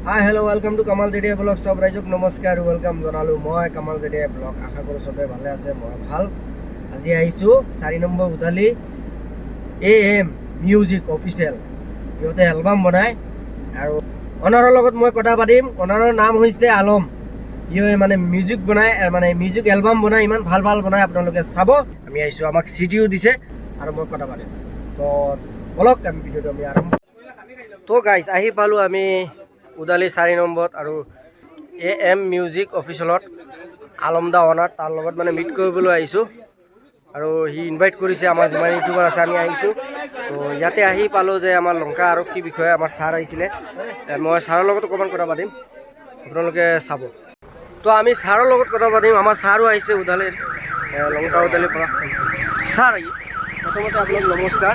High hello' welcome to Kamal Jedia blog. চব ৰাইজক নমস্কাৰ আৰু ৱেলকাম জনালোঁ। মই কামাল জেডিয়া ব্লগ। আশা কৰোঁ চবেই ভালে আছে, মই ভাল। আজি আহিছোঁ 4 number Udali AM music official. সিহঁতে এলবাম বনায় আৰু অনাৰৰ লগত মই কথা পাতিম। অনাৰৰ নাম হৈছে আলম। ইয়ে মানে মিউজিক বনায়, মানে মিউজিক এলবাম বনায়, ইমান ভাল ভাল বনায়, আপোনালোকে চাব। আমি আহিছোঁ, আমাক চিডিও দিছে আৰু মই কথা পাতিম। তো বলক আমি ভিডিঅ'টো আৰম্ভ। তো গাইজ আহি পালোঁ আমি উদালি 4 নম্বৰত আৰু AM মিউজিক অফিচিয়েলত আলম দা অনাৰ, তাৰ লগত মানে মিট কৰিবলৈ আহিছোঁ আৰু সি ইনভাইট কৰিছে আমাৰ যিমান ইউটিউবাৰ আছে আমি আহিছোঁ। তো ইয়াতে আহি পালোঁ যে আমাৰ লংকা আৰক্ষী বিষয়ে আমাৰ ছাৰ আহিছিলে। মই ছাৰৰ লগত অকণমান কথা পাতিম, আপোনালোকে চাব। তো আমি ছাৰৰ লগত কথা পাতিম। আমাৰ ছাৰো আহিছে উদালিৰ, লংকা উদালিৰ পৰা। ছাৰ প্ৰথমতে আপোনাক নমস্কাৰ।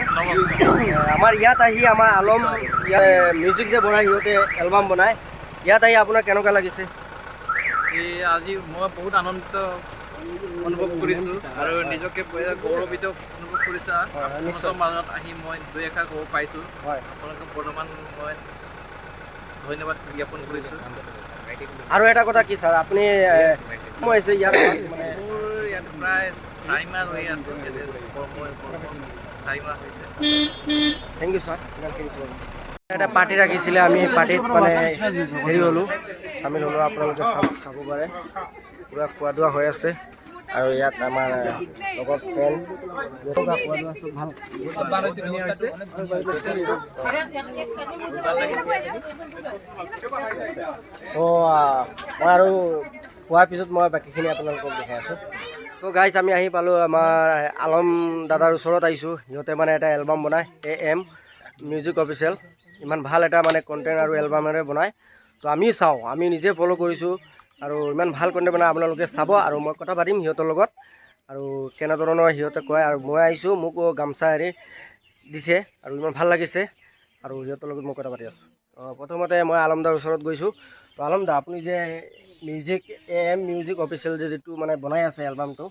আমাৰ ইয়াত আহি আমাৰ আলম মিউজিক যে বনায়, সিহঁতে এলবাম বনায়, ইয়াত আহি আপোনাৰ কেনেকুৱা লাগিছে? আজি মই বহুত আনন্দিত অনুভৱ কৰিছোঁ আৰু নিজকে গৌৰৱিত অনুভৱ কৰিছোঁ। আপোনালোকৰ মাজত আহি মই দুই এষাৰ ক'ব পাইছোঁ। আপোনালোকক বৰ্তমান মই ধন্যবাদ জ্ঞাপন কৰিছোঁ। আৰু এটা কথা কি ছাৰ, আপুনি মই আহিছে ইয়াত মানে মোৰ ইয়াত প্ৰায় 4 মাহ হৈ আছোঁ। 4 মাহ হৈছে। Thank you sir. এটা পাৰ্টি ৰাখিছিলে, আমি পাৰ্টিত মানে হেৰি হ'লোঁ, চামিল হ'লোঁ। আপোনালোকে চাব পাৰে পূৰা খোৱা দোৱা হৈ আছে আৰু ইয়াত আমাৰ লগত ফ্ৰেণ্ড খোৱা দোৱা চব ভাল। তো মই আৰু খোৱাৰ পিছত মই বাকীখিনি আপোনালোকক দেখাই আছোঁ। তো গাইজ আমি আহি পালোঁ আমাৰ আলম দাদাৰ ওচৰত আহিছোঁ। সিহঁতে মানে এটা এলবাম বনায়, AM মিউজিক অফিচিয়েল। ইমান ভাল এটা মানে কণ্টেণ্ট আৰু এলবামেৰে বনায়। তো আমি চাওঁ, আমি নিজে ফ'ল' কৰিছোঁ আৰু ইমান ভাল কণ্টেণ্ট বনায়, আপোনালোকে চাব। আৰু মই কথা পাতিম সিহঁতৰ লগত আৰু কেনেধৰণৰ সিহঁতে কয়। আৰু মই আহিছোঁ, মোক গামোচা হেৰি দিছে আৰু ইমান ভাল লাগিছে আৰু সিহঁতৰ লগত মই কথা পাতি আছোঁ। প্ৰথমতে মই আলমদাৰ ওচৰত গৈছোঁ। তো আলম দা, আপুনি যে মিউজিক AM মিউজিক অফিচিয়েল যে যিটো মানে বনাই আছে এলবামটো,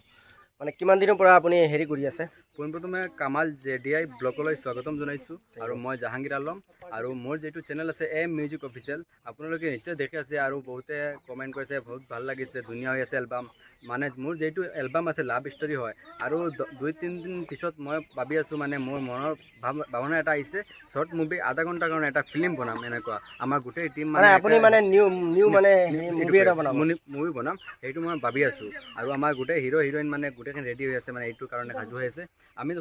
মানে কিমান দিনৰ পৰা আপুনি হেৰি কৰি আছে? পোনপ্ৰথমে কামাল জেডিআই ব্লগলৈ স্বাগতম জনাইছোঁ আৰু মই জাহাংগীৰ আলম। আৰু মোৰ যিটো চেনেল আছে AM মিউজিক অফিচিয়েল, আপোনালোকে নিশ্চয় দেখি আছে আৰু বহুতে কমেণ্ট কৰিছে, বহুত ভাল লাগিছে, ধুনীয়া হৈ আছে এলবাম। মানে মোৰ যিটো এলবাম আছে লাভ ষ্টৰী হয় আৰু 2-3 দিন পিছত মই ভাবি আছোঁ, মানে মোৰ মনৰ ভাৱনা এটা আহিছে, শ্বৰ্ট মুভি আধা ঘণ্টাৰ কাৰণে এটা ফিল্ম বনাম। এনেকুৱা আমাৰ গোটেই টিম মানে আপুনি মানে নিউ মানে মুভি এটা বনাব? মুভি বনাম, সেইটো মই ভাবি আছোঁ। আৰু আমাৰ গোটেই হিৰো হিৰইন মানে গোটেইখিনি ৰেডি হৈ আছে, মানে এইটোৰ কাৰণে সাজু হৈ আছে। আমি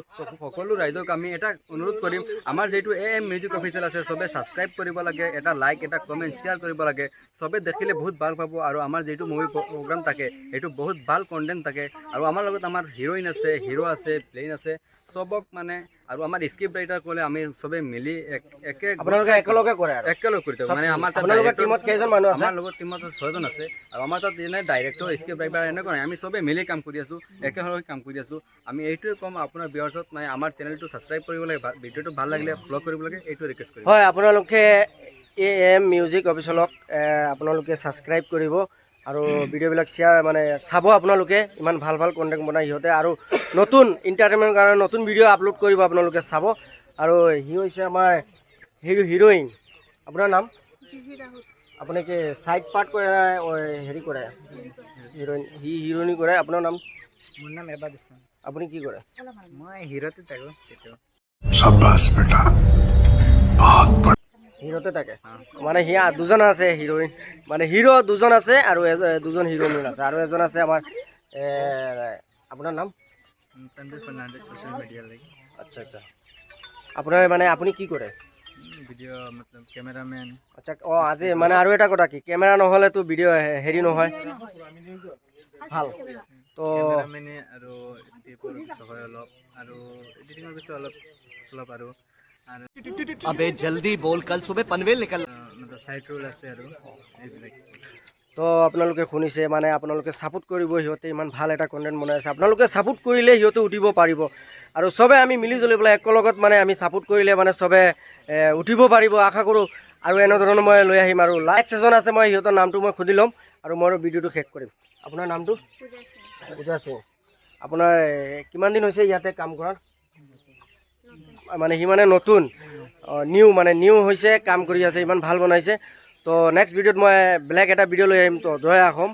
সকলো ৰাইজক আমি এটা অনুৰোধ কৰিম, আমাৰ যিটো AM মিউজিক অফিচিয়েল আছে, চবে ছাবস্ক্ৰাইব কৰিব লাগে, এটা লাইক, এটা কমেণ্ট, শ্বেয়াৰ কৰিব লাগে। চবে দেখিলে বহুত ভাল পাব আৰু আমাৰ যিটো মুভি প্ৰগ্ৰাম থাকে সেইটো বহুত ভাল কণ্টেণ্ট থাকে। আৰু আমাৰ লগত আমাৰ হিৰইন আছে, হিৰো আছে, প্লেইন আছে, চবক মানে আৰু আমাৰ স্ক্ৰিপ্ট ৰাইটাৰ ক'লে আমি চবে মিলি আপোনালোকে একেলগে কৰে আৰু একেলগে কৰি থাকোঁ। মানে আমাৰ তাত টিমত কেইজন মানুহ আছে? আমাৰ লগত টিমত 6 জন আছে আৰু আমাৰ তাত এনে ডাইৰেক্টৰ, স্ক্ৰিপ্ট ৰাইটাৰ এনেকুৱা নাই, আমি চবে মিলি কাম কৰি আছোঁ, একেলগে কাম কৰি আছোঁ। আমি এইটোৱে ক'ম আপোনাৰ ভিউৱাৰ্ছত, মানে আমাৰ চেনেলটো ছাবস্ক্ৰাইব কৰিব লাগে, ভিডিঅ'টো ভাল লাগিলে ফ'ল' কৰিব লাগে, এইটো ৰিকুৱেষ্ট কৰিম। হয়, আপোনালোকে AM মিউজিক অফিচিয়েলক আপোনালোকে ছাবস্ক্ৰাইব কৰিব আৰু ভিডিঅ'বিলাক শ্বেয়াৰ মানে চাব। আপোনালোকে ইমান ভাল ভাল কণ্টেণ্ট বনায় সিহঁতে আৰু নতুন এণ্টাৰটেইনমেণ্টৰ কাৰণে নতুন ভিডিঅ' আপলোড কৰিব, আপোনালোকে চাব। আৰু সি হৈছে আমাৰ হিৰইন। আপোনাৰ নাম? আপুনি কি ছাইড পাৰ্ট কৰে, হেৰি কৰে হিৰইন? সি হিৰইনি কৰে। আপোনাৰ নাম? মোৰ নাম এবাৰ বিশ্বাস। আপুনি কি কৰে? মই হিৰোতে থাকোঁ। शाबाश बेटा बहुत হিৰোতে থাকে মানে সি দুজন আছে হিৰইন, মানে হিৰো দুজন আছে আৰু দুজন হিৰইন আছে আৰু এজন আছে আমাৰ। আপোনাৰ নাম? তানভীৰ ফাৰ্ণাণ্ডেজ, ছ'চিয়েল মিডিয়া লাগে। আচ্ছা আচ্ছা। আপোনাৰ মানে আপুনি কি কৰে? ভিডিঅ' মতলব কেমেৰামেন। আচ্ছা। আজি মানে আৰু এটা কথা, কি কেমেৰা নহ'লেতো ভিডিঅ' হেৰি নহয়, ভাল। তো কেমেৰামেনে আৰু স্ক্ৰিপ্টৰ পিছত হয় অলপ, আৰু এডিটিঙৰ পিছত অলপ আৰু अबे जल्दी बोल कल सुबह पनवेल निकल চাইড ৰোল আছে আৰু এইবিলাক। তো আপোনালোকে শুনিছে, মানে আপোনালোকে ছাপোৰ্ট কৰিব। সিহঁতে ইমান ভাল এটা কণ্টেণ্ট বনাই আছে, আপোনালোকে ছাপোৰ্ট কৰিলে সিহঁতে উঠিব পাৰিব। আৰু চবে আমি মিলি জুলি পেলাই একেলগত মানে আমি ছাপোৰ্ট কৰিলে মানে চবে উঠিব পাৰিব, আশা কৰোঁ। আৰু এনেধৰণৰ মই লৈ আহিম আৰু লাইক এজন আছে, মই সিহঁতৰ নামটো মই সুধি ল'ম আৰু মই ভিডিঅ'টো শেষ কৰিম। আপোনাৰ নামটো? পূজা সিং। আপোনাৰ কিমান দিন হৈছে ইয়াতে কাম কৰাৰ? মানে সি মানে নতুন নিউ হৈছে, কাম কৰি আছে, ইমান ভাল বনাইছে। তো নেক্সট ভিডিঅ'ত মই বেলেগ এটা ভিডিঅ' লৈ আহিম তো জয় অসম।